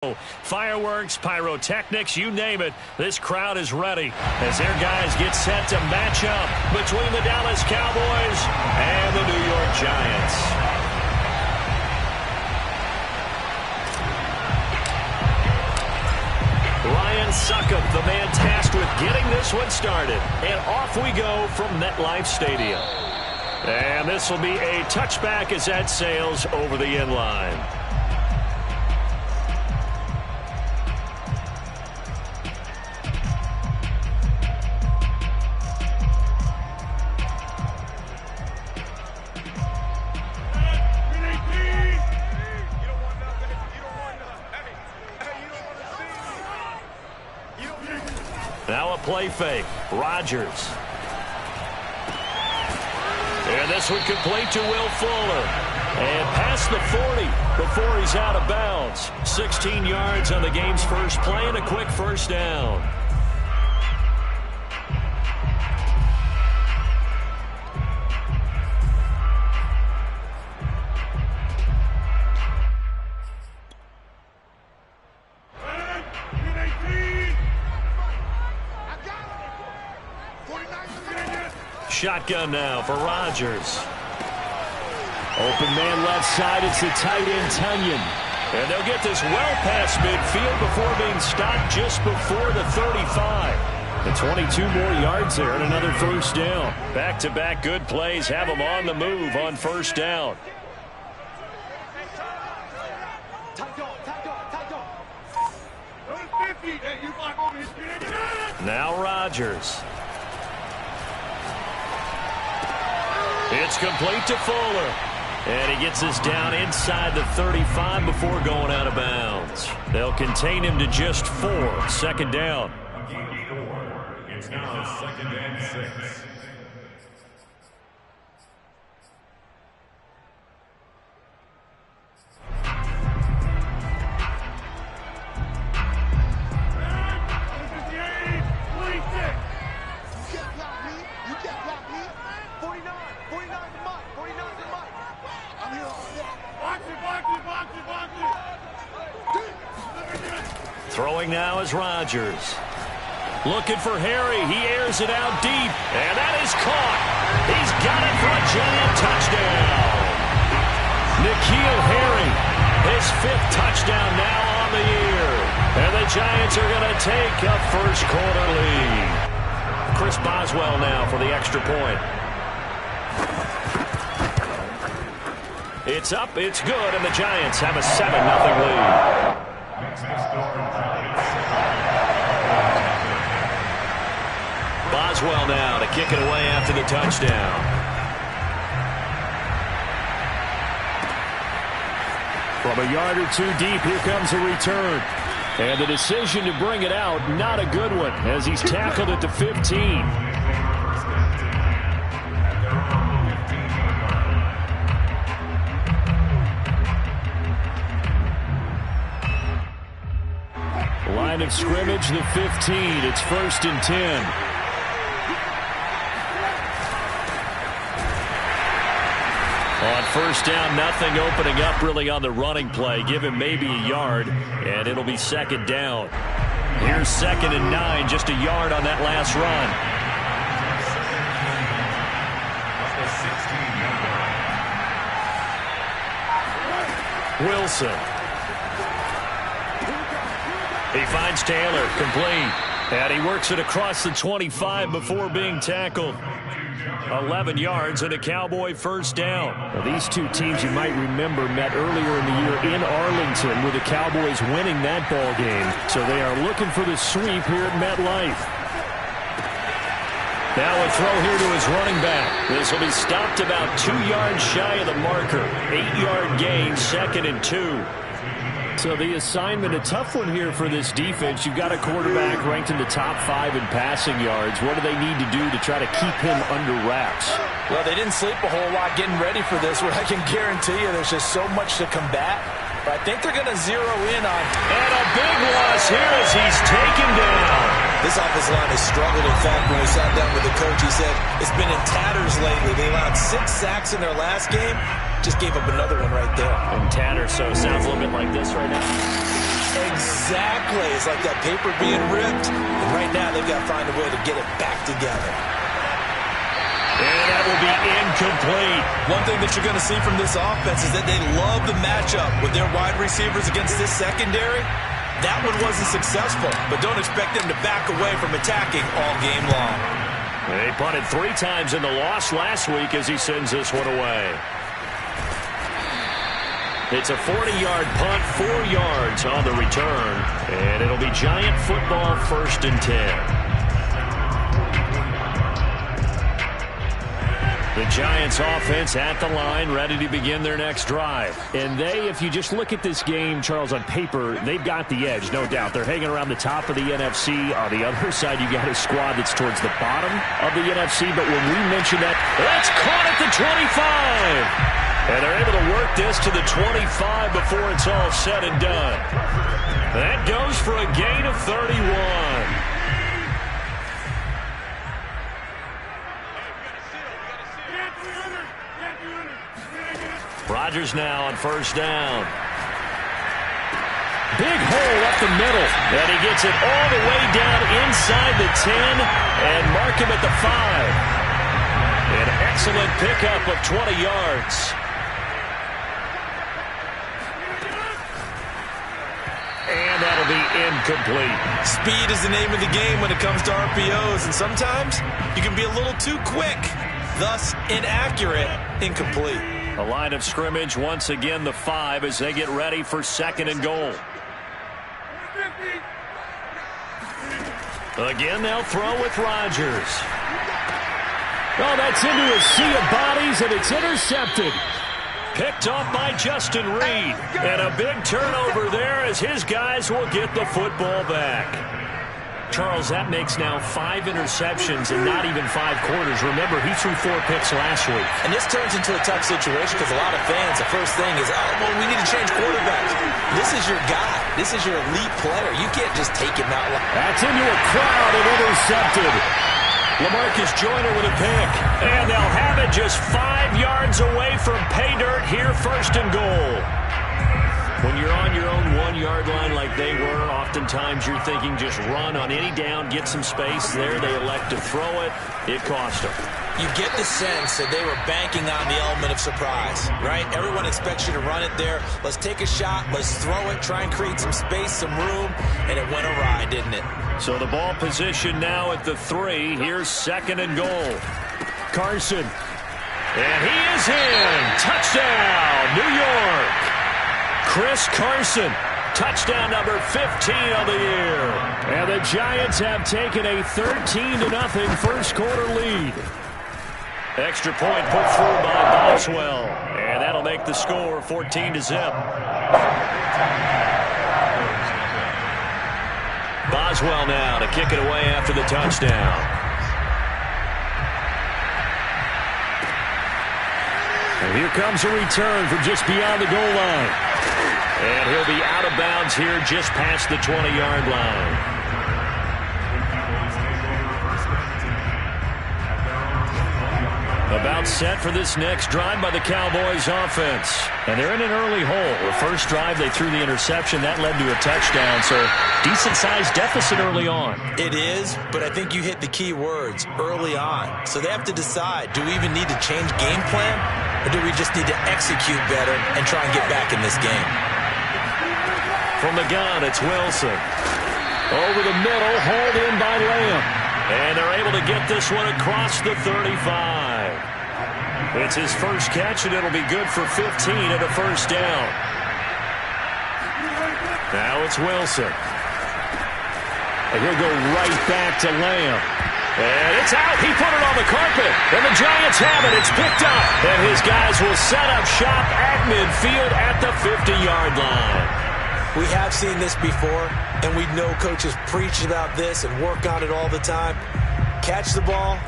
Fireworks, pyrotechnics, you name it, this crowd is ready as their guys get set to match up between the Dallas Cowboys and the New York Giants. Ryan Succop, the man tasked with getting this one started. And off we go from MetLife Stadium. And this will be a touchback as that sails over the end line. Now a play fake. Rodgers. And this one complete to Will Fuller. And past the 40 before he's out of bounds. 16 yards on the game's first play and a quick first down. Shotgun now for Rodgers. Open man left side. It's the tight end, Tunyon. And they'll get this well past midfield before being stopped just before the 35. The 22 more yards there and another first down. Back-to-back good plays have them on the move on first down. Now Rodgers. It's complete to Fuller. And he gets this down inside the 35 before going out of bounds. They'll contain him to just 4. Second down. It's now 2nd and 6. Throwing now is Rodgers. Looking for Harry. He airs it out deep. And that is caught. He's got it for a giant touchdown. N'Keal Harry, his 5th touchdown now on the year. And the Giants are going to take a first quarter lead. Chris Boswell now for the extra point. It's up, it's good, and the Giants have a 7-0 lead. Boswell now to kick it away after the touchdown. From a yard or two deep, here comes a return. And the decision to bring it out, not a good one, as he's tackled at the 15. Line of scrimmage, the 15. It's 1st and 10. On first down, nothing opening up really on the running play. Give him maybe a yard, and it'll be 2nd down. Here's 2nd and 9, just a yard on that last run. Wilson. He finds Taylor, complete. And he works it across the 25 before being tackled. 11 yards and a Cowboy first down. Now, these two teams you might remember met earlier in the year in Arlington with the Cowboys winning that ball game. So they are looking for the sweep here at MetLife. Now a throw here to his running back. This will be stopped about 2 yards shy of the marker. 8-yard gain, 2nd and 2. So the assignment, a tough one here for this defense. You've got a quarterback ranked in the top 5 in passing yards. What do they need to do to try to keep him under wraps? Well, they didn't sleep a whole lot getting ready for this, where I can guarantee you there's just so much to combat. But I think they're going to zero in on. And a big loss here as he's taken down. This offensive line has struggled. In fact, when we sat down with the coach, he said it's been in tatters lately. They allowed 6 sacks in their last game. Just gave up another one right there. And tatters, so sounds a little bit like this right now. Exactly. It's like that paper being ripped. And right now they've got to find a way to get it back together. And that will be incomplete. One thing that you're going to see from this offense is that they love the matchup with their wide receivers against this secondary. That one wasn't successful, but don't expect them to back away from attacking all game long. They punted 3 times in the loss last week as he sends this one away. It's a 40-yard punt, 4 yards on the return, and it'll be Giant football, 1st and 10. The Giants offense at the line, ready to begin their next drive. And they, if you just look at this game, Charles, on paper, they've got the edge, no doubt. They're hanging around the top of the NFC. On the other side, you got a squad that's towards the bottom of the NFC. But when we mention that, that's caught at the 25. And they're able to work this to the 25 before it's all said and done. That goes for a gain of 31. Rodgers now on 1st down. Big hole up the middle. And he gets it all the way down inside the 10 and mark him at the 5. An excellent pickup of 20 yards. And that'll be incomplete. Speed is the name of the game when it comes to RPOs, and sometimes you can be a little too quick, thus inaccurate, incomplete. A line of scrimmage once again, the 5, as they get ready for 2nd and goal. Again, they'll throw with Rodgers. Oh, that's into a sea of bodies, and it's intercepted. Picked off by Justin Reed. And a big turnover there as his guys will get the football back. Charles, that makes now 5 interceptions and not even 5 quarters. Remember, he threw 4 picks last week. And this turns into a tough situation because a lot of fans, the first thing is, oh, well, we need to change quarterbacks. This is your guy. This is your elite player. You can't just take him out. That's into a crowd and intercepted. LaMarcus Joyner with a pick. And they'll have it just 5 yards away from pay dirt here, 1st and goal. When you're on your own 1-yard line like they were, oftentimes you're thinking just run on any down, get some space. There they elect to throw it. It cost them. You get the sense that they were banking on the element of surprise, right? Everyone expects you to run it there. Let's take a shot. Let's throw it. Try and create some space, some room. And it went awry, didn't it? So the ball position now at the 3. Here's 2nd and goal. Carson. And he is in. Touchdown, New York. Chris Carson, touchdown number 15 of the year. And the Giants have taken a 13-0 first quarter lead. Extra point put through by Boswell. And that'll make the score 14-0. Boswell now to kick it away after the touchdown. And here comes a return from just beyond the goal line. And he'll be out of bounds here just past the 20-yard line. About set for this next drive by the Cowboys offense. And they're in an early hole. The first drive, they threw the interception. That led to a touchdown, so decent-sized deficit early on. It is, but I think you hit the key words, early on. So they have to decide, do we even need to change game plan, or do we just need to execute better and try and get back in this game? From the gun, it's Wilson. Over the middle, hauled in by Lamb. And they're able to get this one across the 35. It's his first catch, and it'll be good for 15 and a first down. Now it's Wilson. And he'll go right back to Lamb. And it's out. He put it on the carpet. And the Giants have it. It's picked up. And his guys will set up shop at midfield at the 50-yard line. We have seen this before, and we know coaches preach about this and work on it all the time. Catch the ball.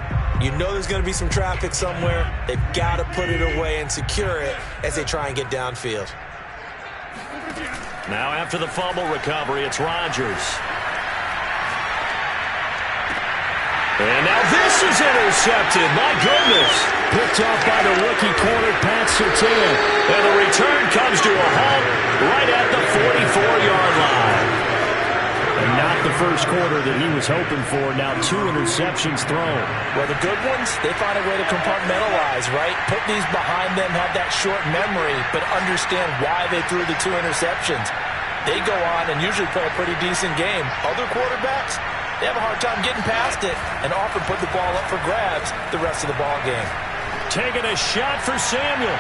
You know there's going to be some traffic somewhere. They've got to put it away and secure it as they try and get downfield. Now after the fumble recovery, it's Rodgers. And now this is intercepted. My goodness. Picked off by the rookie corner, Pat Surtain. And the return comes to a halt right at the 44-yard line. first quarter that he was hoping for. Now 2 interceptions thrown. Well, the good ones, they find a way to compartmentalize, right? Put these behind them, have that short memory, but understand why they threw the 2 interceptions. They go on and usually play a pretty decent game. Other quarterbacks, they have a hard time getting past it and often put the ball up for grabs the rest of the ball game. Taking a shot for Samuel.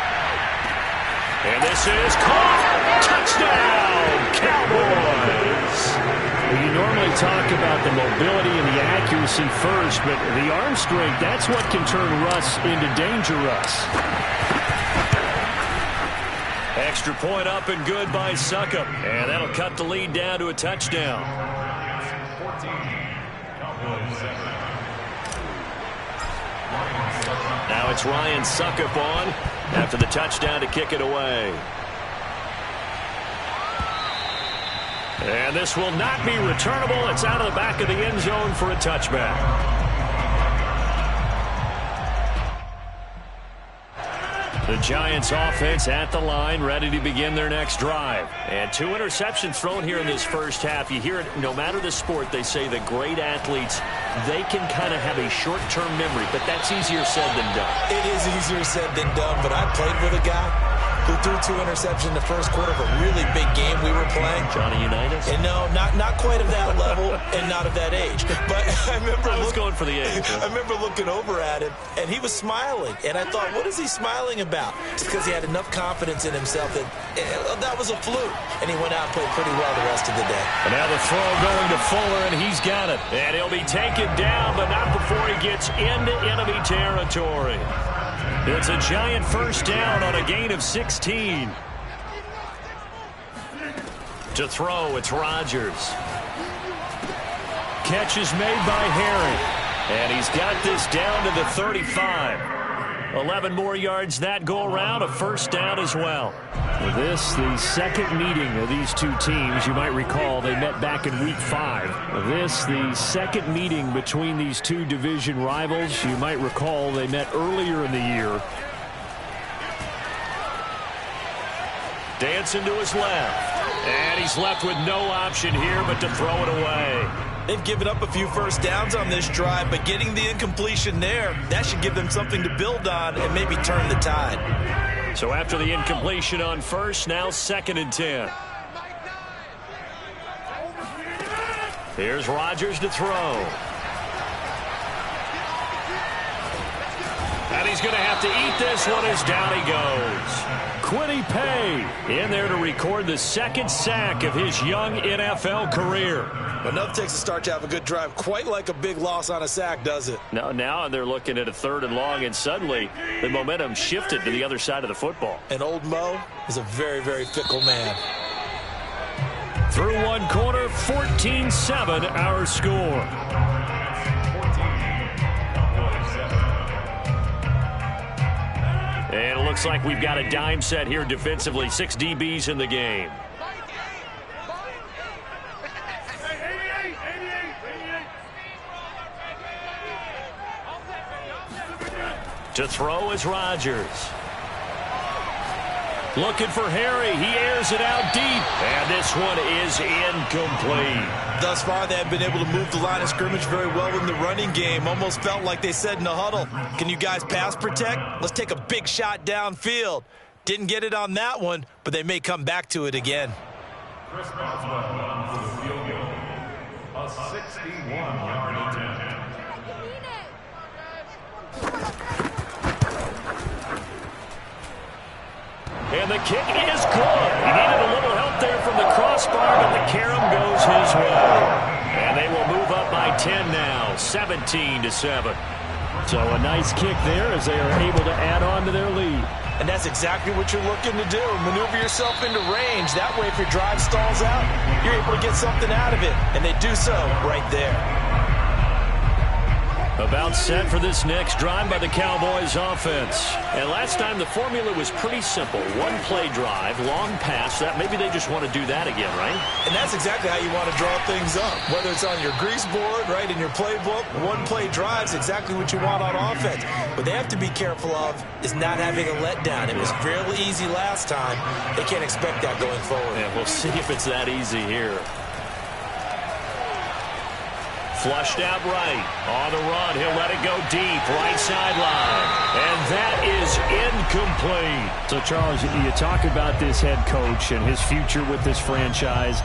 And this is caught. Touchdown, Cowboys. Well, you normally talk about the mobility and the accuracy first, but the arm strength, that's what can turn Russ into danger Russ. Extra point up and good by Succop. And that'll cut the lead down to a touchdown. 14. Cowboys 7. Now it's Ryan Succop on after the touchdown to kick it away. And this will not be returnable. It's out of the back of the end zone for a touchback. The Giants offense at the line, ready to begin their next drive. And 2 interceptions thrown here in this first half. You hear it, no matter the sport, they say the great athletes, they can kind of have a short-term memory, but that's easier said than done. It is easier said than done, but I played with a guy who threw 2 interceptions in the first quarter of a really big game we were playing. Johnny Unitas? And no, not quite of that level and not of that age. But I remember I was going for the age. I remember looking over at him, and he was smiling. And I thought, what is he smiling about? Just because he had enough confidence in himself that that was a fluke. And he went out and played pretty well the rest of the day. And now the throw going to Fuller, and he's got it. And he'll be taken down, but not before he gets into enemy territory. It's a Giant first down on a gain of 16. To throw, it's Rodgers. Catch is made by Harry. And he's got this down to the 35. 11 more yards that go around, a first down as well. This, the second meeting of these two teams. You might recall they met back in Week 5. This, the second meeting between these two division rivals. You might recall they met earlier in the year. Dancing to his left. And he's left with no option here but to throw it away. They've given up a few first downs on this drive, but getting the incompletion there, that should give them something to build on and maybe turn the tide. So after the incompletion on first, now 2nd and 10. Here's Rodgers to throw. And he's going to have to eat this one as down he goes. Quiddy Pay in there to record the 2nd sack of his young NFL career. Enough takes a start to have a good drive. Quite like a big loss on a sack, does it? Now they're looking at a 3rd and long, and suddenly the momentum shifted to the other side of the football. And old Mo is a very, very fickle man. Through one quarter, 14-7 our score. And it looks like we've got a dime set here defensively. 6 DBs in the game. To throw is Rodgers. Looking for Harry. He airs it out deep. And this one is incomplete. Thus far, they have been able to move the line of scrimmage very well in the running game. Almost felt like they said in the huddle, can you guys pass protect? Let's take a big shot downfield. Didn't get it on that one, but they may come back to it again. Chris Boswell for the field goal. A 61-yard attempt. And the kick is good. He needed a little help there from the crossbar, but the carom goes his way. And they will move up by 10 now, 17-7. So a nice kick there as they are able to add on to their lead. And that's exactly what you're looking to do. Maneuver yourself into range. That way, if your drive stalls out, you're able to get something out of it. And they do so right there. About set for this next drive by the Cowboys offense. And last time the formula was pretty simple. One play drive, long pass. That maybe they just want to do that again, right? And that's exactly how you want to draw things up. Whether it's on your grease board, right, in your playbook, one play drive's exactly what you want on offense. What they have to be careful of is not having a letdown. It was fairly easy last time. They can't expect that going forward. Yeah, we'll see if it's that easy here. Flushed out right. On the run, he'll let it go deep. Right sideline. And that is incomplete. So, Charles, you talk about this head coach and his future with this franchise.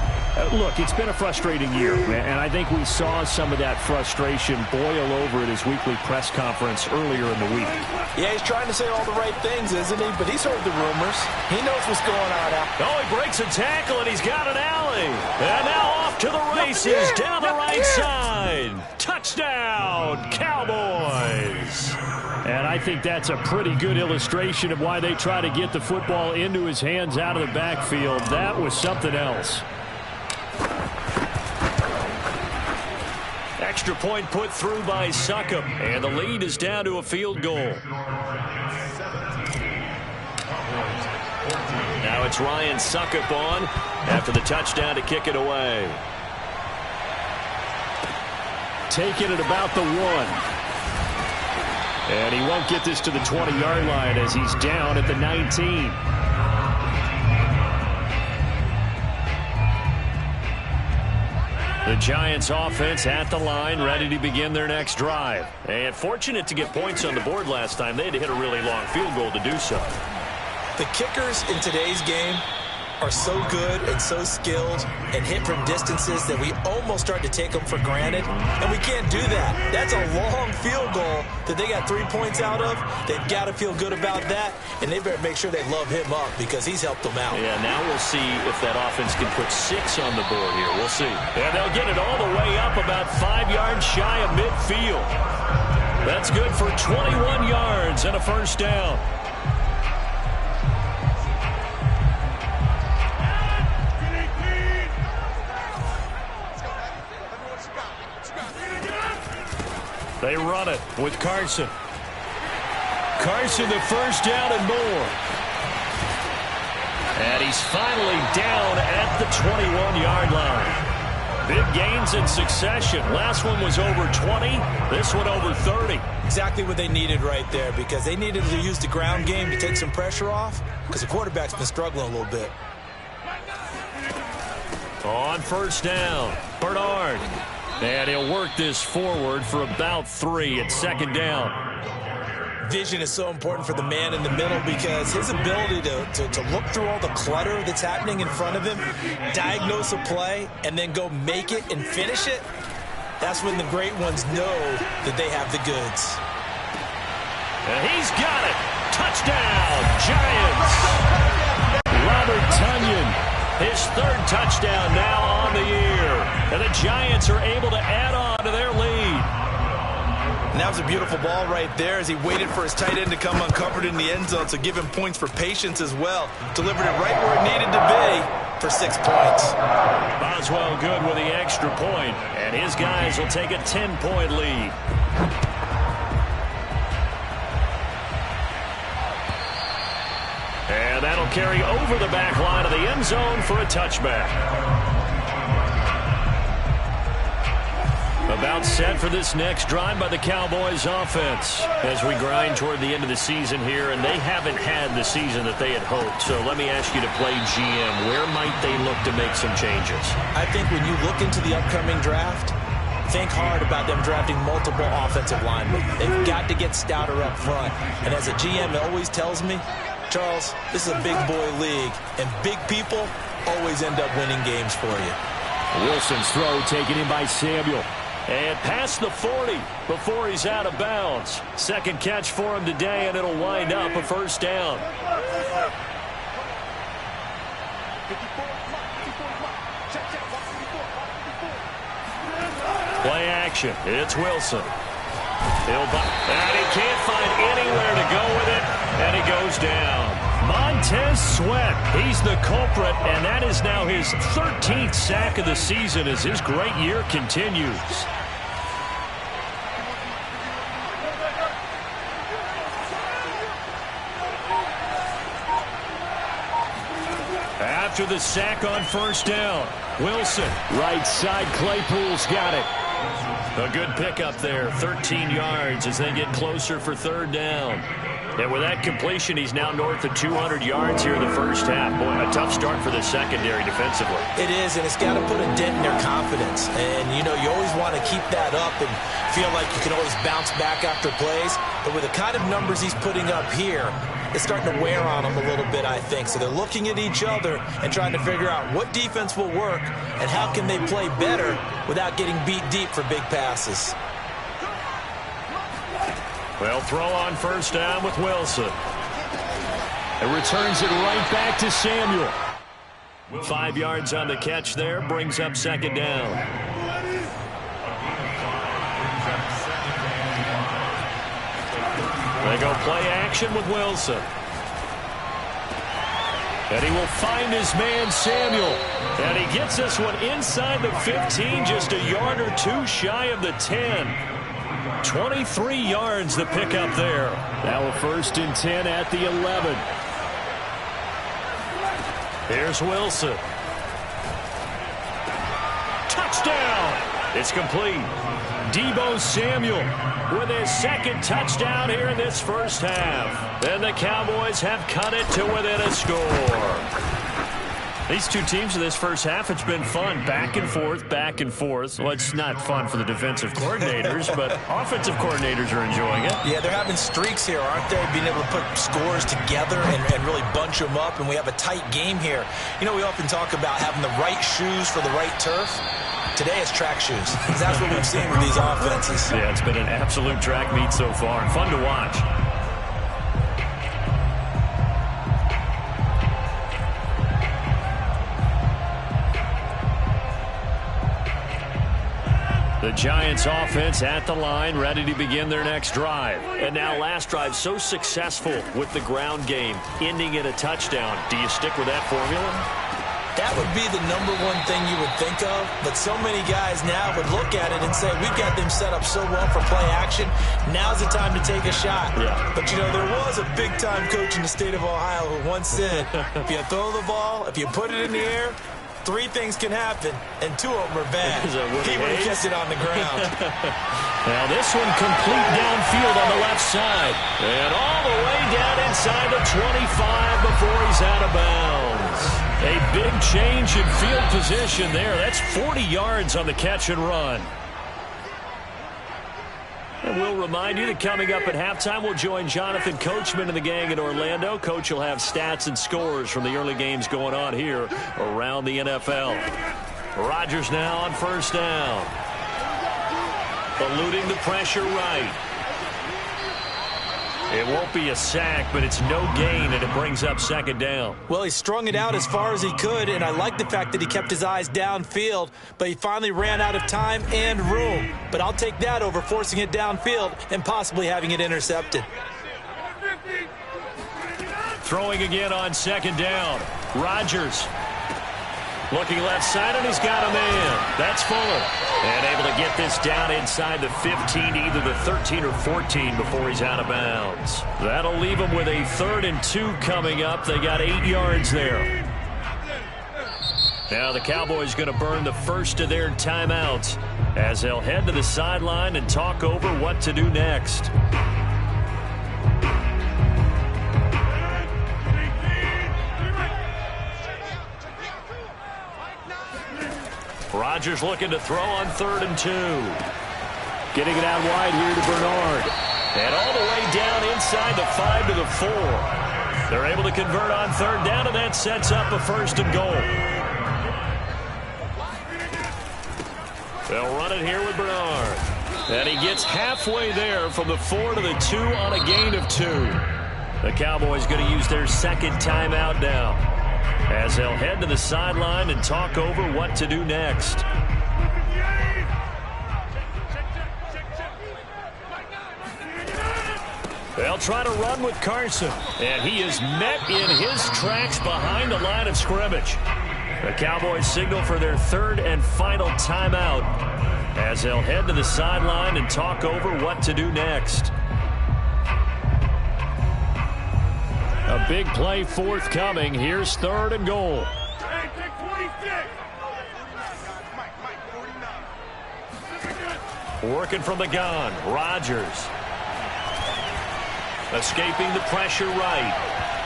Look, it's been a frustrating year, and I think we saw some of that frustration boil over at his weekly press conference earlier in the week. Yeah, he's trying to say all the right things, isn't he? But he's heard the rumors. He knows what's going on out there. Oh, he breaks a tackle, and he's got an alley. And now off to the races down the right side. Touchdown, Cowboys. And I think that's a pretty good illustration of why they try to get the football into his hands out of the backfield. That was something else. Extra point put through by Succop, and the lead is down to a field goal. Now it's Ryan Succop on after the touchdown to kick it away. Taking it about the 1. And he won't get this to the 20-yard line as he's down at the 19. The Giants offense at the line, ready to begin their next drive. And fortunate to get points on the board last time. They had to hit a really long field goal to do so. The kickers in today's game are so good and so skilled and hit from distances that we almost start to take them for granted, and we can't do that. That's a long field goal that they got 3 points out of. They've got to feel good about that, and they better make sure they love him up because he's helped them out. Yeah, now we'll see if that offense can put 6 on the board here. We'll see. And they'll get it all the way up about 5 yards shy of midfield. That's good for 21 yards and a first down. They run it with Carson. Carson, the first down and more. And he's finally down at the 21-yard line. Big gains in succession. Last one was over 20. This one over 30. Exactly what they needed right there because they needed to use the ground game to take some pressure off because the quarterback's been struggling a little bit. On first down, Bernard. And he'll work this forward for about 3 at second down. Vision is so important for the man in the middle because his ability to look through all the clutter that's happening in front of him, diagnose a play, and then go make it and finish it, that's when the great ones know that they have the goods. And he's got it. Touchdown, Giants. Robert Tonyan. His 3rd touchdown now on the year. And the Giants are able to add on to their lead. And that was a beautiful ball right there as he waited for his tight end to come uncovered in the end zone, so give him points for patience as well. Delivered it right where it needed to be for 6 points. Boswell good with the extra point, and his guys will take a 10-point lead. And that'll carry over the back line of the end zone for a touchback. About set for this next drive by the Cowboys offense as we grind toward the end of the season here, and they haven't had the season that they had hoped. So let me ask you to play GM. Where might they look to make some changes? I think when you look into the upcoming draft, think hard about them drafting multiple offensive linemen. They've got to get stouter up front. And as a GM always tells me, Charles, this is a big boy league, and big people always end up winning games for you. Wilson's throw taken in by Samuel. And past the 40 before he's out of bounds. Second catch for him today, and it'll wind up a first down. Play action. It's Wilson. And he can't find anywhere to go with it, and he goes down. Montez Sweat, he's the culprit, and that is now his 13th sack of the season as his great year continues. After the sack on first down, Wilson. Right side, Claypool's got it. A good pickup there, 13 yards as they get closer for third down. And with that completion, he's now north of 200 yards here in the first half. Boy, a tough start for the secondary defensively. It is, and it's got to put a dent in their confidence. And, you know, you always want to keep that up and feel like you can always bounce back after plays. But with the kind of numbers he's putting up here, it's starting to wear on them a little bit, I think. So they're looking at each other and trying to figure out what defense will work and how can they play better without getting beat deep for big passes. Well, throw on first down with Wilson. And returns it right back to Samuel. 5 yards on the catch there, brings up second down. They go play action with Wilson. And he will find his man, Samuel. And he gets this one inside the 15, just a yard or two shy of the 10. 23 yards the pickup there. Now a 1st and 10 at the 11. Here's Wilson. Touchdown! It's complete. Deebo Samuel with his second touchdown here in this first half. And the Cowboys have cut it to within a score. These two teams in this first half, it's been fun. Back and forth, back and forth. Well, it's not fun for the defensive coordinators, but offensive coordinators are enjoying it. Yeah, they're having streaks here, aren't they? Being able to put scores together and really bunch them up, and we have a tight game here. You know, we often talk about having the right shoes for the right turf. Today it's track shoes. That's what we've seen with these offenses. Yeah, it's been an absolute track meet so far, and fun to watch. The Giants offense at the line, ready to begin their next drive. And now last drive so successful with the ground game, ending in a touchdown. Do you stick with that formula? That would be the number one thing you would think of, but so many guys now would look at it and say, we've got them set up so well for play action, now's the time to take a shot. Yeah. But, you know, there was a big-time coach in the state of Ohio who once said, if you throw the ball, if you put it in the air, 3 things can happen, and 2 of them are bad. He would have kept it on the ground. Now this one complete downfield on the left side. And all the way down inside the 25 before he's out of bounds. A big change in field position there. That's 40 yards on the catch and run. And we'll remind you that coming up at halftime, we'll join Jonathan Coachman and the gang in Orlando. Coach will have stats and scores from the early games going on here around the NFL. Rodgers now on first down. Eluding the pressure right. It won't be a sack, but it's no gain, and it brings up second down. Well, he strung it out as far as he could, and I like the fact that he kept his eyes downfield, but he finally ran out of time and room. But I'll take that over forcing it downfield and possibly having it intercepted. Throwing again on second down. Rodgers looking left side, and he's got a man. That's Fuller. And able to get this down inside the 15, either the 13 or 14 before he's out of bounds. That'll leave him with a 3rd and 2 coming up. They got 8 yards there. Now the Cowboys going to burn the first of their timeouts as they'll head to the sideline and talk over what to do next. Rodgers looking to throw on 3rd and 2. Getting it out wide here to Bernard. And all the way down inside the 5 to the 4. They're able to convert on 3rd down, and that sets up a 1st and goal. They'll run it here with Bernard. And he gets halfway there from the 4 to the 2 on a gain of 2. The Cowboys going to use their 2nd timeout now, as they'll head to the sideline and talk over what to do next. They'll try to run with Carson, and he is met in his tracks behind the line of scrimmage. The Cowboys signal for their 3rd and final timeout as they'll head to the sideline and talk over what to do next. A big play forthcoming. Here's 3rd and goal. Working from the gun, Rodgers. Escaping the pressure right.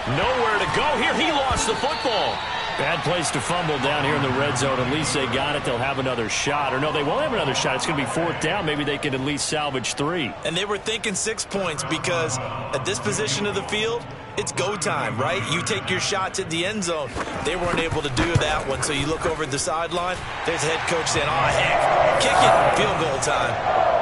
Nowhere to go here. He lost the football. Bad place to fumble down here in the red zone. At least they got it. They'll have another shot. Or no, they won't have another shot. It's going to be 4th down. Maybe they can at least salvage 3. And they were thinking 6 points because at this position of the field, it's go time, right? You take your shots at the end zone. They weren't able to do that one. So you look over at the sideline. There's the head coach saying, oh, heck, kick it. Field goal time.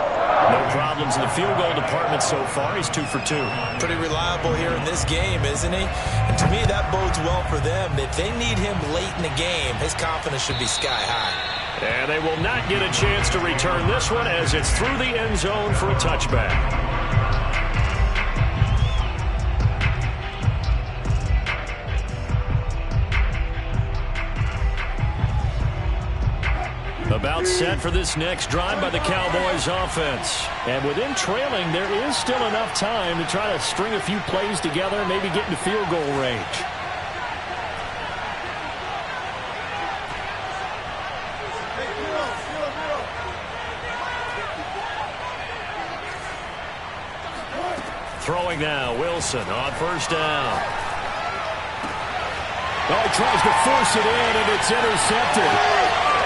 No problems in the field goal department so far. He's 2 for 2. Pretty reliable here in this game, isn't he? And to me, that bodes well for them. If they need him late in the game, his confidence should be sky high. And they will not get a chance to return this one as it's through the end zone for a touchback. About set for this next drive by the Cowboys offense. And with them trailing, there is still enough time to try to string a few plays together, maybe get into field goal range. Throwing now, Wilson on 1st down. Oh, he tries to force it in, and it's intercepted.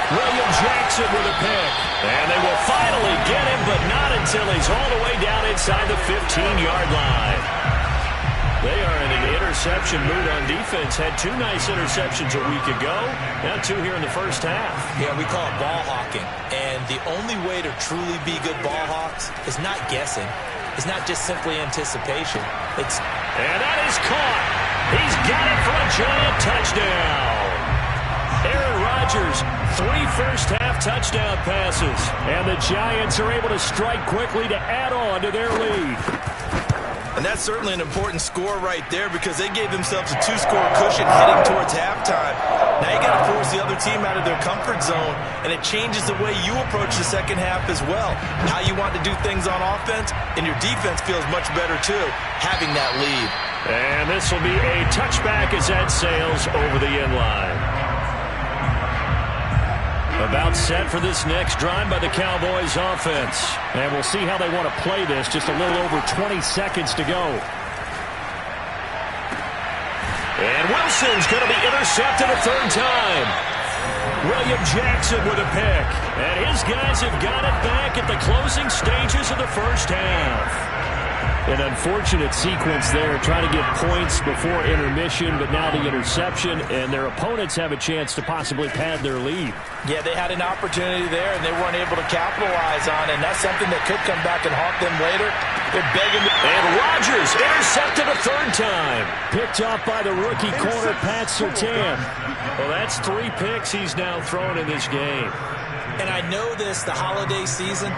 William Jackson with a pick. And they will finally get him, but not until he's all the way down inside the 15-yard line. They are in an interception mood on defense. Had 2 nice interceptions a week ago. Now 2 here in the first half. Yeah, we call it ball hawking. And the only way to truly be good ball hawks is not guessing. It's not just simply anticipation. And that is caught. He's got it for a giant touchdown. Aaron Rodgers, 3 first-half touchdown passes. And the Giants are able to strike quickly to add on to their lead. And that's certainly an important score right there because they gave themselves a 2-score cushion heading towards halftime. Now you got to force the other team out of their comfort zone, and it changes the way you approach the second half as well. How you want to do things on offense, and your defense feels much better too, having that lead. And this will be a touchback as that sails over the end line. About set for this next drive by the Cowboys offense. And we'll see how they want to play this. Just a little over 20 seconds to go. And Wilson's going to be intercepted a 3rd time. William Jackson with a pick. And his guys have got it back at the closing stages of the first half. An unfortunate sequence there, trying to get points before intermission, but now the interception, and their opponents have a chance to possibly pad their lead. Yeah, they had an opportunity there, and they weren't able to capitalize on it, and that's something that could come back and haunt them later. They're begging. And Rodgers intercepted a 3rd time. Picked off by the rookie corner, Pat Surtain. Well, that's 3 picks he's now thrown in this game. And I know this, the holiday season,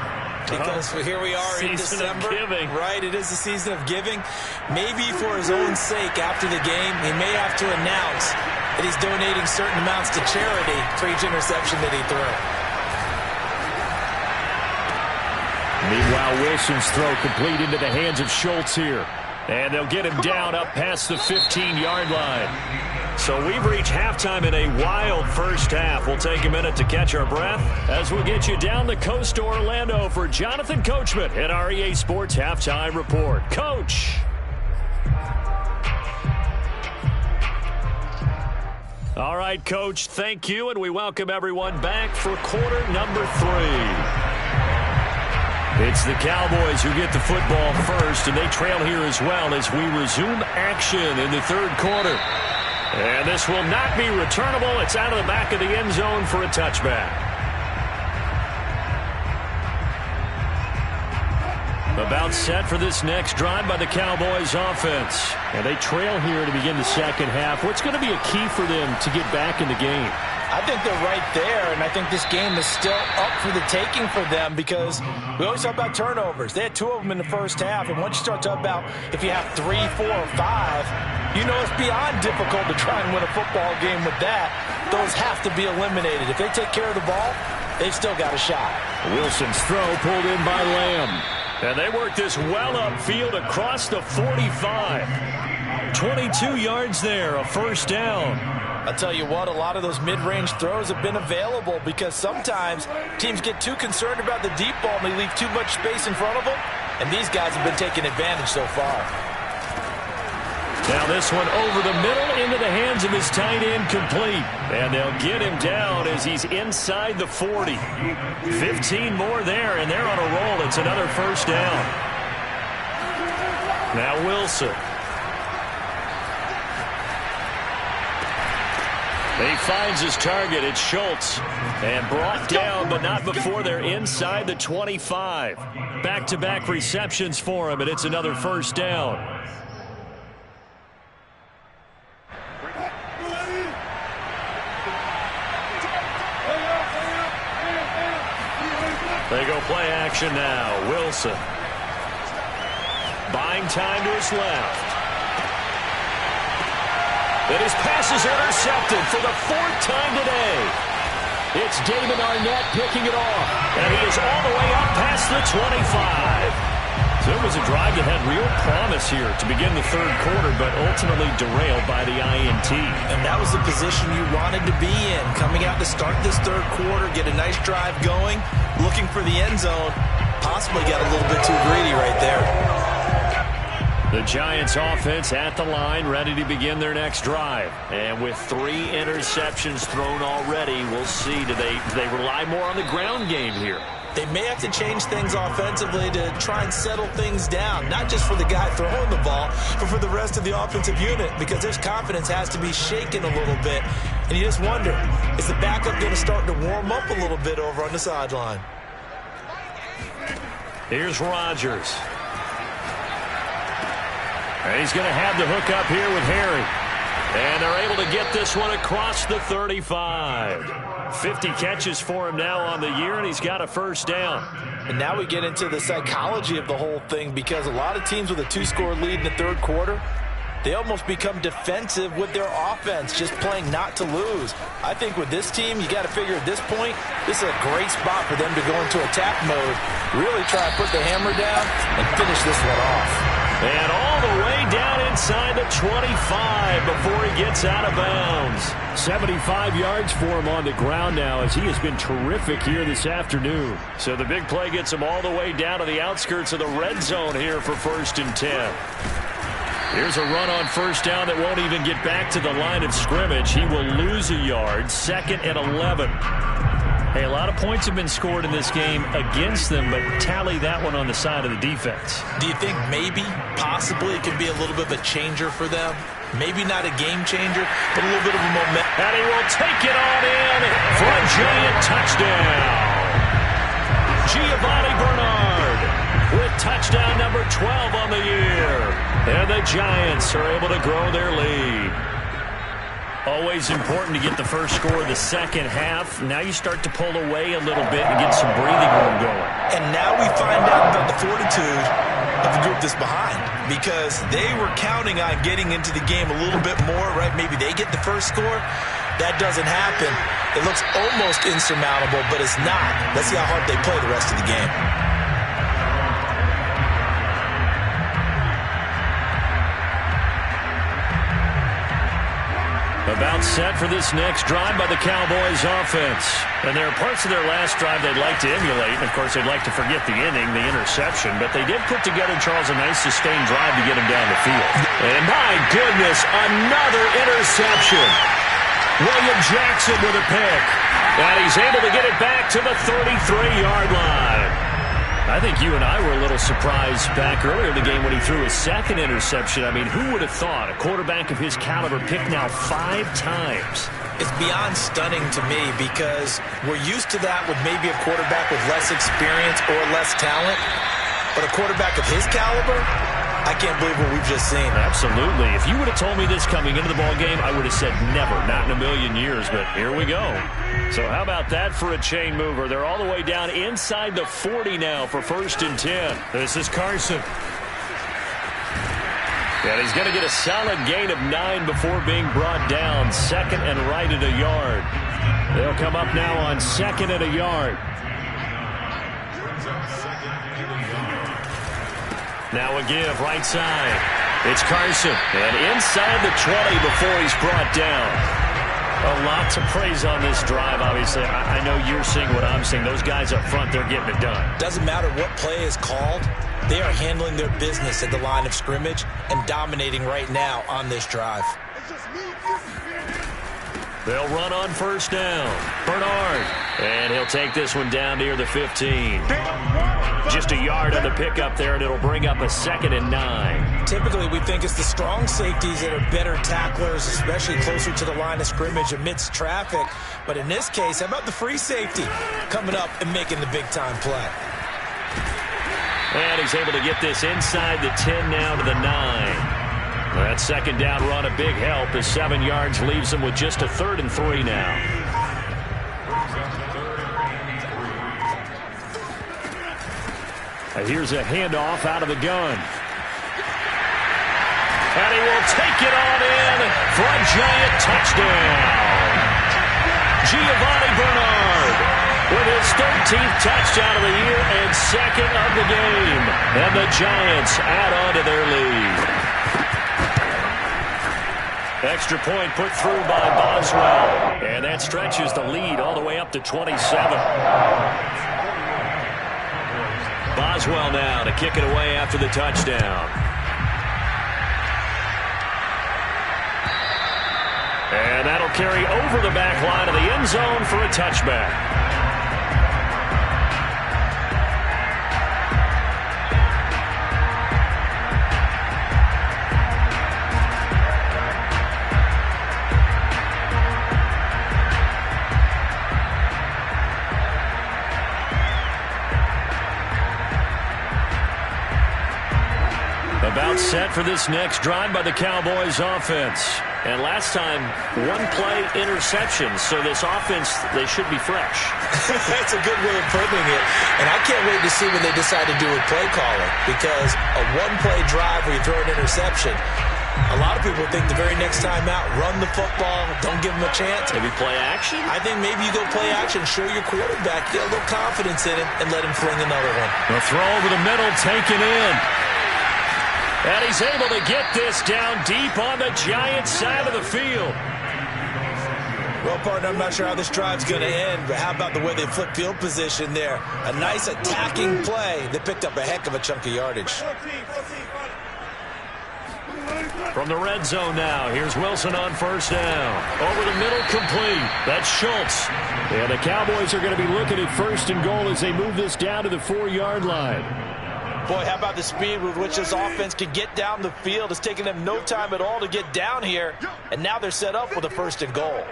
because here we are in December, right? It is the season of giving. Maybe for his own sake after the game, he may have to announce that he's donating certain amounts to charity for each interception that he threw. Meanwhile, Wilson's throw complete into the hands of Schultz here. And they'll get him down up past the 15-yard line. So we've reached halftime in a wild first half. We'll take a minute to catch our breath as we get you down the coast to Orlando for Jonathan Coachman at our EA Sports Halftime Report. Coach. All right, Coach, thank you, and we welcome everyone back for quarter number 3. It's the Cowboys who get the football first, and they trail here as well as we resume action in the 3rd quarter. And this will not be returnable. It's out of the back of the end zone for a touchback. About set for this next drive by the Cowboys offense. And they trail here to begin the second half. What's going to be a key for them to get back in the game? I think they're right there, and I think this game is still up for the taking for them because we always talk about turnovers. They had 2 of them in the first half, and once you start talking about if you have 3, 4, or 5, you know it's beyond difficult to try and win a football game with that. Those have to be eliminated. If they take care of the ball, they've still got a shot. Wilson's throw pulled in by Lamb. And they work this well upfield across the 45. 22 yards there, a 1st down. I'll tell you what, a lot of those mid-range throws have been available because sometimes teams get too concerned about the deep ball and they leave too much space in front of them, and these guys have been taking advantage so far. Now this one over the middle into the hands of his tight end, complete. And they'll get him down as he's inside the 40. 15 more there, and they're on a roll. It's another first down. Now Wilson. He finds his target. It's Schultz. And brought down, but not before they're inside the 25. Back-to-back receptions for him, and it's another first down. They go play action now. Wilson. Buying time to his left. And his pass is intercepted for the 4th time today. It's David Arnett picking it off. And he is all the way up past the 25. So it was a drive that had real promise here to begin the 3rd quarter, but ultimately derailed by the INT. And that was the position you wanted to be in. Coming out to start this 3rd quarter, get a nice drive going, looking for the end zone. Possibly got a little bit too greedy right there. The Giants offense at the line, ready to begin their next drive. And with 3 interceptions thrown already, we'll see. Do they rely more on the ground game here? They may have to change things offensively to try and settle things down, not just for the guy throwing the ball, but for the rest of the offensive unit, because their confidence has to be shaken a little bit. And you just wonder, is the backup going to start to warm up a little bit over on the sideline? Here's Rodgers. And he's going to have the hook up here with Harry. And they're able to get this one across the 35. 50 catches for him now on the year, and he's got a first down. And now we get into the psychology of the whole thing, because a lot of teams with a 2-score lead in the 3rd quarter, they almost become defensive with their offense, just playing not to lose. I think with this team, you got to figure at this point, this is a great spot for them to go into attack mode, really try to put the hammer down and finish this one off. And all the way down inside the 25 before he gets out of bounds. 75 yards for him on the ground now, as he has been terrific here this afternoon. So the big play gets him all the way down to the outskirts of the red zone here for 1st and 10. Here's a run on first down that won't even get back to the line of scrimmage. He will lose a yard. 2nd and 11. Hey, a lot of points have been scored in this game against them, but tally that one on the side of the defense. Do you think maybe, possibly, it could be a little bit of a changer for them? Maybe not a game changer, but a little bit of a momentum. And he will take it on in for a giant touchdown. Giovanni Bernard with touchdown number 12 on the year. And the Giants are able to grow their lead. Always important to get the first score of the second half. Now you start to pull away a little bit and get some breathing room going. And now we find out about the fortitude of the group that's behind, because they were counting on getting into the game a little bit more, right? Maybe they get the first score. That doesn't happen. It looks almost insurmountable, but it's not. Let's see how hard they play the rest of the game. About set for this next drive by the Cowboys offense. And there are parts of their last drive they'd like to emulate. And, of course, they'd like to forget the inning, the interception. But they did put together, Charles, a nice sustained drive to get him down the field. And, my goodness, another interception. William Jackson with a pick. And he's able to get it back to the 33-yard line. I think you and I were a little surprised back earlier in the game when he threw his 2nd interception. I mean, who would have thought a quarterback of his caliber picked now 5 times? It's beyond stunning to me, because we're used to that with maybe a quarterback with less experience or less talent. But a quarterback of his caliber, I can't believe what we've just seen. Absolutely. If you would have told me this coming into the ball game, I would have said never, not in a million years. But here we go. So how about that for a chain mover? They're all the way down inside the 40 now for 1st and 10. This is Carson. And he's going to get a solid gain of 9 before being brought down. 2nd and right at a yard. They'll come up now on 2nd and a yard. Now a give, right side. It's Carson. And inside the 20 before he's brought down. A lot to praise on this drive, obviously. I know you're seeing what I'm seeing. Those guys up front, they're getting it done. Doesn't matter what play is called. They are handling their business at the line of scrimmage and dominating right now on this drive. They'll run on first down. Bernard. And he'll take this one down near the 15. Just a yard on the pickup there, and it'll bring up a 2nd and 9. Typically, we think it's the strong safeties that are better tacklers, especially closer to the line of scrimmage amidst traffic. But in this case, how about the free safety coming up and making the big-time play? And he's able to get this inside the 10 now to the 9. That second down run, a big help as 7 yards leaves him with just a 3rd and 3 now. Here's a handoff out of the gun. And he will take it on in for a giant touchdown. Giovanni Bernard with his 13th touchdown of the year and 2nd of the game. And the Giants add on to their lead. Extra point put through by Boswell. And that stretches the lead all the way up to 27. Boswell now to kick it away after the touchdown. And that'll carry over the back line of the end zone for a touchback. About set for this next drive by the Cowboys offense. And last time, one-play interception. So this offense, they should be fresh. That's a good way of putting it. And I can't wait to see when they decide to do with play calling. Because a one-play drive where you throw an interception, a lot of people think the very next time out, run the football, don't give them a chance. Maybe play action? I think maybe you go play action, show your quarterback, get a little confidence in it, and let him fling another one. The throw over the middle, taken in. And he's able to get this down deep on the Giants side of the field. Well, partner, I'm not sure how this drive's going to end, but how about the way they flip field position there? A nice attacking play. They picked up a heck of a chunk of yardage. From the red zone now, here's Wilson on first down. Over the middle, complete. That's Schultz. And the Cowboys are going to be looking at 1st and goal as they move this down to the 4-yard line. Boy, how about the speed with which this offense can get down the field? It's taken them no time at all to get down here, and now they're set up with a 1st and goal.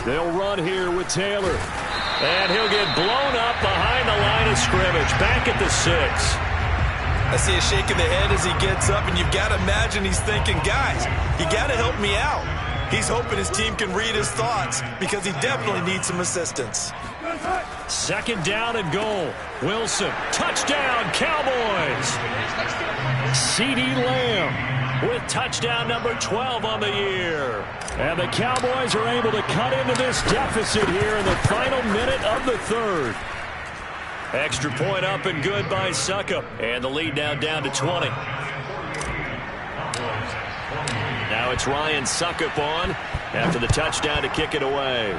They'll run here with Taylor. And he'll get blown up behind the line of scrimmage, back at the 6. I see a shake of the head as he gets up, and you've got to imagine he's thinking, guys, you got to help me out. He's hoping his team can read his thoughts because he definitely needs some assistance. 2nd down and goal. Wilson, touchdown, Cowboys. CeeDee Lamb with touchdown number 12 on the year. And the Cowboys are able to cut into this deficit here in the final minute of the 3rd. Extra point up and good by Succop. And the lead now down to 20. Now it's Ryan Succop on after the touchdown to kick it away.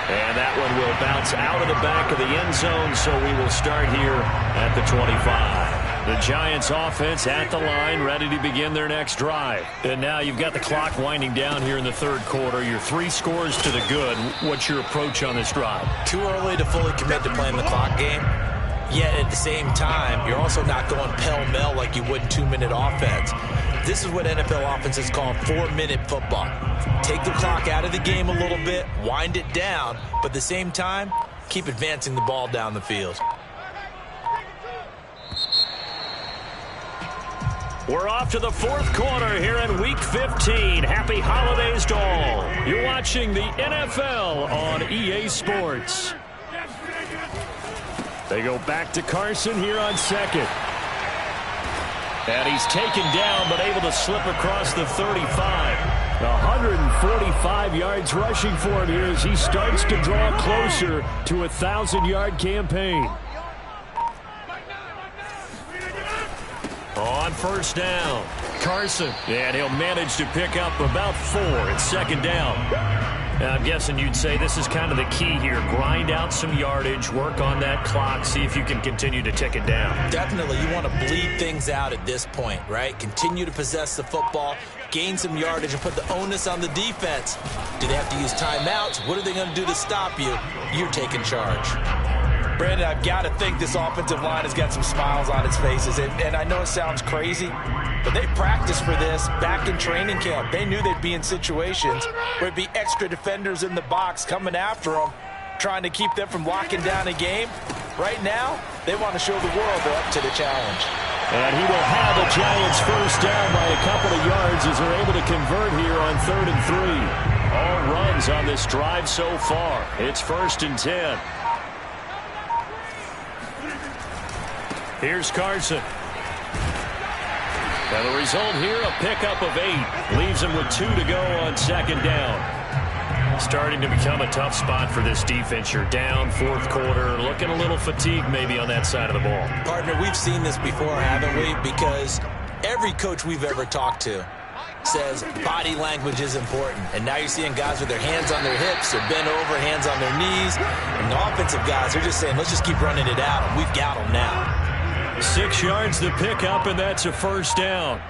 And that one will bounce out of the back of the end zone, so we will start here at the 25. The Giants offense at the line, ready to begin their next drive. And now you've got the clock winding down here in the 3rd quarter. Your 3 scores to the good. What's your approach on this drive? Too early to fully commit to playing the clock game. Yet at the same time, you're also not going pell-mell like you would in 2-minute offense. This is what NFL offenses call 4-minute football. Take the clock out of the game a little bit, wind it down, but at the same time, keep advancing the ball down the field. We're off to the 4th quarter here in Week 15. Happy holidays to all. You're watching the NFL on EA Sports. They go back to Carson here on 2nd. And he's taken down but able to slip across the 35. 145 yards rushing for him here as he starts to draw closer to a 1,000-yard campaign. On first down, Carson, and he'll manage to pick up about 4. It's second down. I'm guessing you'd say this is kind of the key here. Grind out some yardage, work on that clock, see if you can continue to tick it down. Definitely. You want to bleed things out at this point, right? Continue to possess the football, gain some yardage, and put the onus on the defense. Do they have to use timeouts? What are they going to do to stop you? You're taking charge. Brandon, I've got to think this offensive line has got some smiles on its faces. And I know it sounds crazy, but they practiced for this back in training camp. They knew they'd be in situations where it'd be extra defenders in the box coming after them, trying to keep them from locking down a game. Right now, they want to show the world they're up to the challenge. And he will have the Giants first down by a couple of yards as they're able to convert here on 3rd and 3. All runs on this drive so far. It's 1st and 10. Here's Carson. Now the result here, a pickup of 8. Leaves him with 2 to go on 2nd down. Starting to become a tough spot for this defense. You're down 4th quarter, looking a little fatigued maybe on that side of the ball. Partner, we've seen this before, haven't we? Because every coach we've ever talked to says body language is important. And now you're seeing guys with their hands on their hips, they're bent over, hands on their knees. And the offensive guys, they're just saying, let's just keep running it out. And we've got them now. 6 yards the pickup, and that's a 1st down.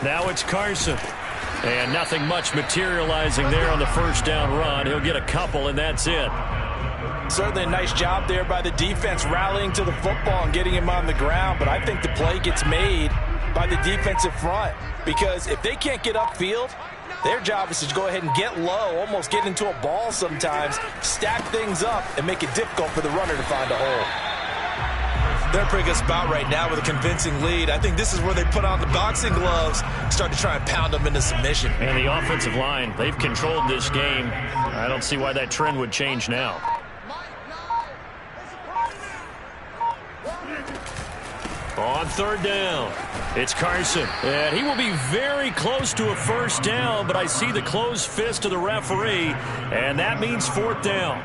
Now it's Carson. And nothing much materializing there on the 1st down run. He'll get a couple, and that's it. Certainly a nice job there by the defense rallying to the football and getting him on the ground. But I think the play gets made by the defensive front. Because if they can't get upfield, their job is to go ahead and get low, almost get into a ball sometimes, stack things up, and make it difficult for the runner to find a hole. They're in a pretty good spot right now with a convincing lead. I think this is where they put on the boxing gloves, start to try and pound them into submission. And the offensive line, they've controlled this game. I don't see why that trend would change now. On 3rd down, it's Carson. And he will be very close to a 1st down, but I see the closed fist of the referee, and that means 4th down.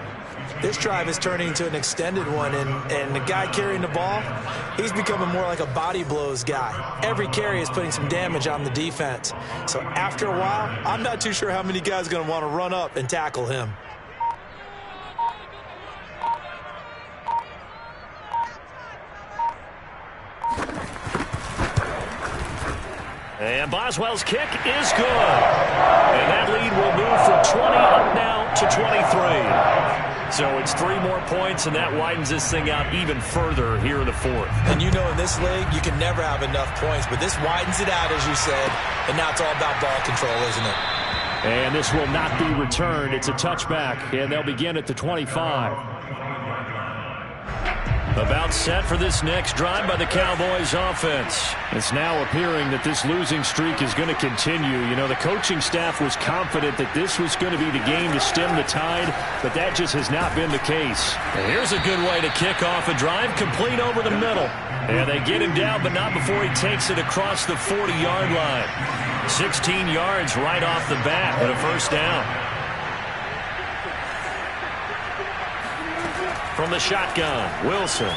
This drive is turning into an extended one, and the guy carrying the ball, he's becoming more like a body blows guy. Every carry is putting some damage on the defense. So after a while, I'm not too sure how many guys are going to want to run up and tackle him. And Boswell's kick is good. And that lead will move from 20 up now to 23. So it's 3 more points, and that widens this thing out even further here in the 4th. And you know in this league, you can never have enough points, but this widens it out, as you said, and now it's all about ball control, isn't it? And this will not be returned. It's a touchback, and they'll begin at the 25. About set for this next drive by the Cowboys offense. It's now appearing that this losing streak is going to continue. You know, the coaching staff was confident that this was going to be the game to stem the tide, but that just has not been the case. And here's a good way to kick off a drive, complete over the middle. And they get him down, but not before he takes it across the 40-yard line. 16 yards right off the bat and a 1st down. From the shotgun, Wilson.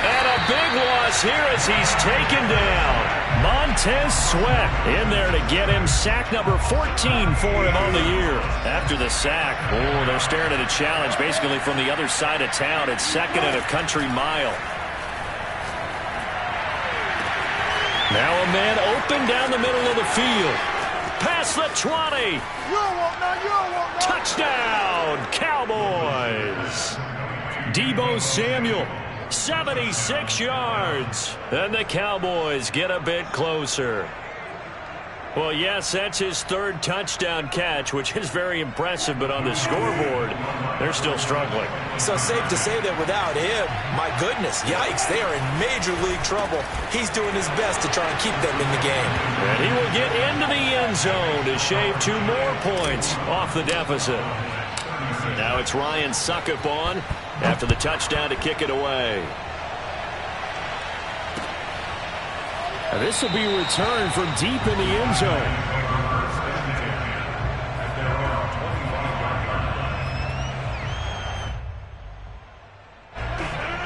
And a big loss here as he's taken down. Montez Sweat in there to get him. Sack number 14 for him on the year. After the sack, oh, they're staring at a challenge basically from the other side of town. It's 2nd and a country mile. Now a man open down the middle of the field. Past the 20. Touchdown, Cowboys. Deebo Samuel, 76 yards. And the Cowboys get a bit closer. Well, yes, that's his 3rd touchdown catch, which is very impressive, but on the scoreboard, they're still struggling. So safe to say that without him, my goodness, yikes, they are in major league trouble. He's doing his best to try and keep them in the game. And he will get into the end zone to shave 2 more points off the deficit. Now it's Ryan Suckup on after the touchdown to kick it away. This will be returned from deep in the end zone.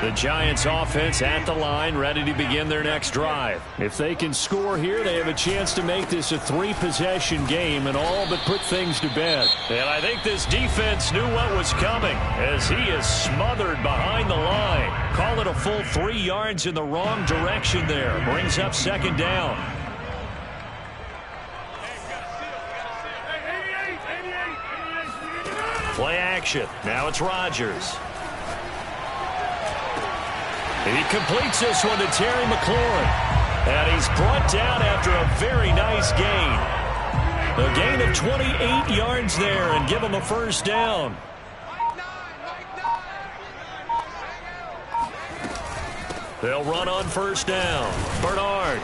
The Giants offense at the line, ready to begin their next drive. If they can score here, they have a chance to make this a 3-possession game and all but put things to bed. And I think this defense knew what was coming as he is smothered behind the line. Call it a full 3 yards in the wrong direction there. Brings up second down. Play action. Now it's Rodgers. He completes this one to Terry McLaurin. And he's brought down after a very nice gain. A gain of 28 yards there and give him a first down. They'll run on first down. Bernard.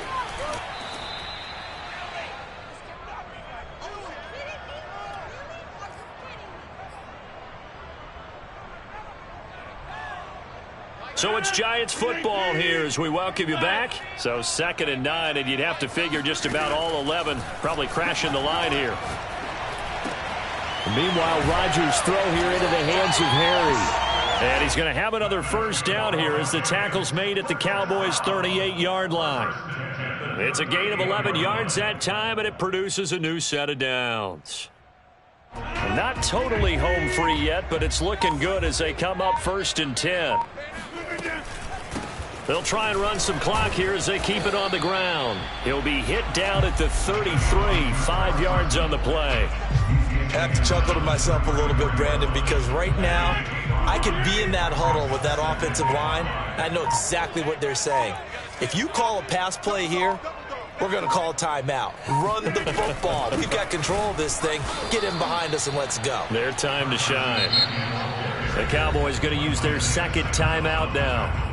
So it's Giants football here as we welcome you back. So 2nd and 9, and you'd have to figure just about all 11 probably crashing the line here. Meanwhile, Rodgers' throw here into the hands of Harry. And he's going to have another first down here as the tackle's made at the Cowboys' 38-yard line. It's a gain of 11 yards that time, and it produces a new set of downs. Not totally home free yet, but it's looking good as they come up 1st and 10. They'll try and run some clock here as they keep it on the ground. He'll be hit down at the 33, 5 yards on the play. I have to chuckle to myself a little bit, Brandon, because right now I could be in that huddle with that offensive line. I know exactly what they're saying. If you call a pass play here, we're going to call a timeout. Run the football. We've got control of this thing. Get in behind us and let's go. Their time to shine. The Cowboys going to use their 2nd timeout now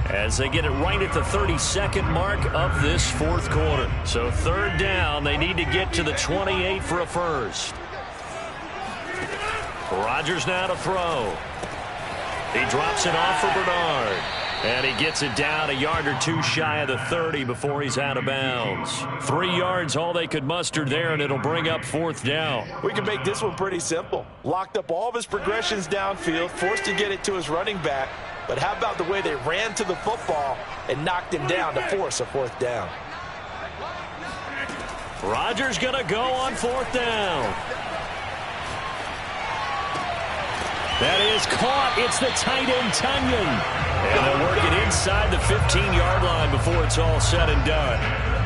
as they get it right at the 32nd mark of this 4th quarter. So 3rd down, they need to get to the 28 for a first. Rodgers now to throw. He drops it off for Bernard. And he gets it down a yard or 2 shy of the 30 before he's out of bounds. 3 yards, all they could muster there, and it'll bring up 4th down. We can make this one pretty simple. Locked up all of his progressions downfield, forced to get it to his running back. But how about the way they ran to the football and knocked him down to force a 4th down? Rodgers going to go on 4th down. That is caught. It's the tight end, Tunyon. And they'll work it inside the 15-yard line before it's all said and done.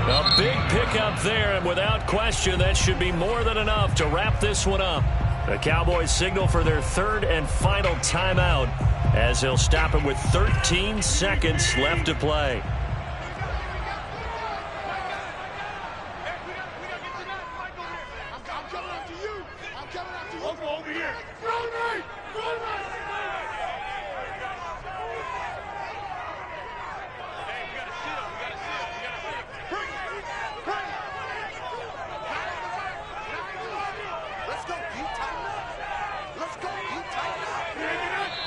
A big pickup there, and without question, that should be more than enough to wrap this one up. The Cowboys signal for their 3rd and final timeout as they'll stop it with 13 seconds left to play.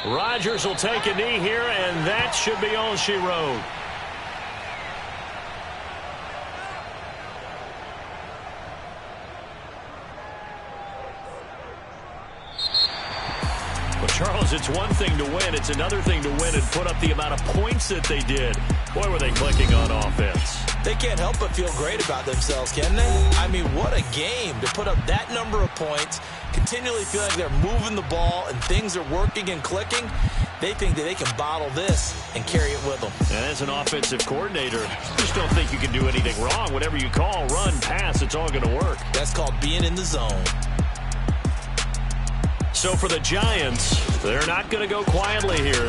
Rodgers will take a knee here, and that should be all she wrote. Well, Charles, it's one thing to win. It's another thing to win and put up the amount of points that they did. Boy, were they clicking on offense. They can't help but feel great about themselves, can they? I mean, what a game to put up that number of points, continually feel like they're moving the ball and things are working and clicking. They think that they can bottle this and carry it with them. And as an offensive coordinator, you just don't think you can do anything wrong. Whatever you call, run, pass, it's all going to work. That's called being in the zone. So for the Giants, they're not going to go quietly here.